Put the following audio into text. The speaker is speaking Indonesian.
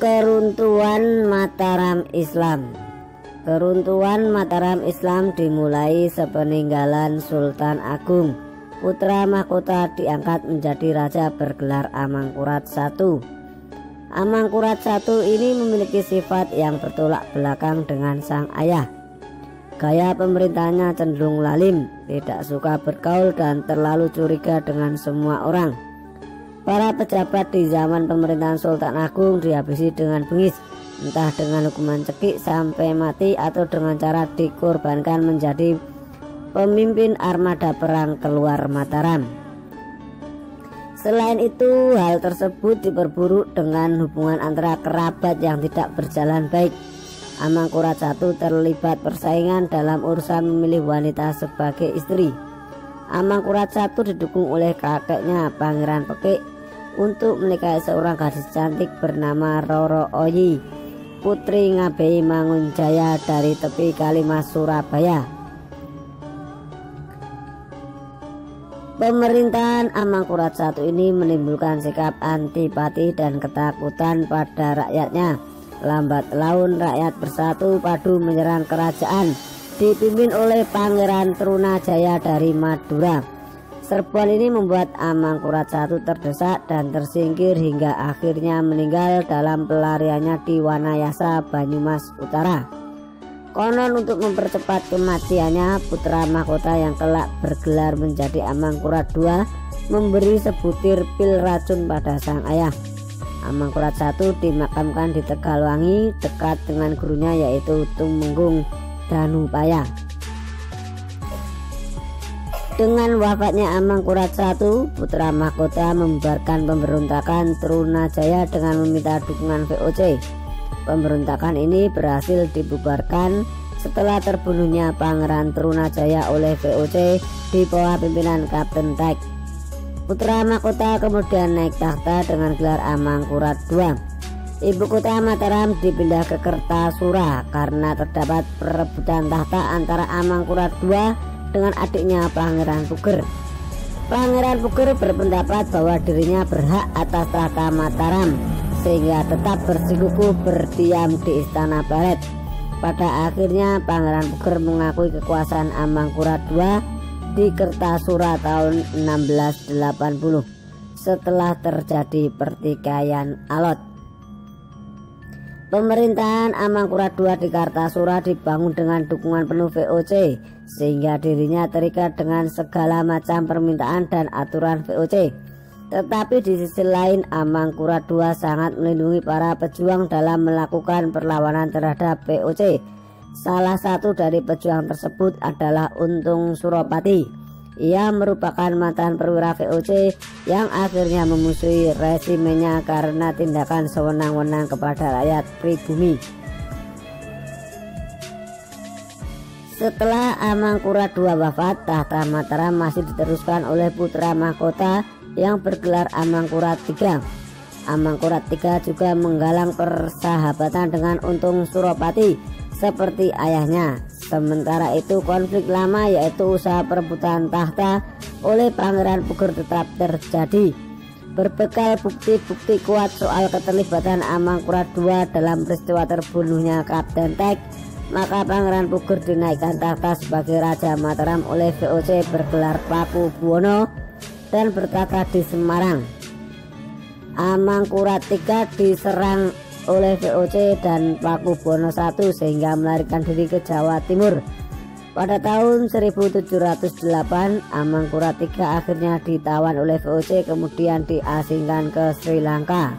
Keruntuhan Mataram Islam. Keruntuhan Mataram Islam dimulai sepeninggalan Sultan Agung. Putra mahkota diangkat menjadi raja bergelar Amangkurat I. Amangkurat I ini memiliki sifat yang bertolak belakang dengan sang ayah. Gaya pemerintahnya cenderung lalim, tidak suka bergaul dan terlalu curiga dengan semua orang. Para pejabat di zaman pemerintahan Sultan Agung dihabisi dengan bengis, entah dengan hukuman cekik sampai mati atau dengan cara dikorbankan menjadi pemimpin armada perang keluar Mataram. Selain itu, hal tersebut diperburuk dengan hubungan antara kerabat yang tidak berjalan baik. Amangkurat I terlibat persaingan dalam urusan memilih wanita sebagai istri. Amangkurat I didukung oleh kakeknya Pangeran Pekik untuk menikahi seorang gadis cantik bernama Roro Oyi, putri Ngabei Mangunjaya dari tepi Kalimas Surabaya. Pemerintahan Amangkurat I ini menimbulkan sikap antipati dan ketakutan pada rakyatnya. Lambat laun rakyat bersatu padu menyerang kerajaan dipimpin oleh Pangeran Trunajaya dari Madura. Serbuan ini membuat Amangkurat I terdesak dan tersingkir hingga akhirnya meninggal dalam pelariannya di Wanayasa, Banyumas Utara. Konon untuk mempercepat kematiannya, putra mahkota yang kelak bergelar menjadi Amangkurat II memberi sebutir pil racun pada sang ayah. Amangkurat I dimakamkan di Tegalwangi dekat dengan gurunya yaitu Tumenggung Danupaya. Dengan wafatnya Amangkurat I, putra mahkota membubarkan pemberontakan Trunajaya dengan meminta dukungan VOC. Pemberontakan ini berhasil dibubarkan setelah terbunuhnya Pangeran Trunajaya oleh VOC di bawah pimpinan Kapten Tek. Putra mahkota kemudian naik tahta dengan gelar Amangkurat II. Ibu kota Mataram dipindah ke Kertasura karena terdapat perebutan tahta antara Amangkurat II dengan adiknya Pangeran Puger. Pangeran Puger berpendapat bahwa dirinya berhak atas tahta Mataram sehingga tetap bersikukuh berdiam di Istana Baret. Pada akhirnya Pangeran Puger mengakui kekuasaan Amangkurat II di Kertasura tahun 1680 setelah terjadi pertikaian alot. Pemerintahan Amangkurat II di Kartasura dibangun dengan dukungan penuh VOC sehingga dirinya terikat dengan segala macam permintaan dan aturan VOC. Tetapi di sisi lain Amangkurat II sangat melindungi para pejuang dalam melakukan perlawanan terhadap VOC. Salah satu dari pejuang tersebut adalah Untung Suropati. Ia merupakan mantan perwira VOC yang akhirnya memusuhi resimenya karena tindakan sewenang-wenang kepada rakyat pribumi. Setelah Amangkurat II wafat, tahta Mataram masih diteruskan oleh putra mahkota yang bergelar Amangkurat III. Amangkurat III juga menggalang persahabatan dengan Untung Suropati seperti ayahnya. Sementara itu konflik lama yaitu usaha perebutan tahta oleh Pangeran Puger tetap terjadi. Berbekal bukti-bukti kuat soal keterlibatan Amangkurat II dalam peristiwa terbunuhnya Kapten Tek, maka Pangeran Puger dinaikkan tahta sebagai Raja Mataram oleh VOC bergelar Pakubuwono dan bertata di Semarang. Amangkurat III diserang oleh VOC dan Pakubuwono I sehingga melarikan diri ke Jawa Timur. Pada tahun 1708 Amangkurat III akhirnya ditawan oleh VOC kemudian diasingkan ke Sri Lanka.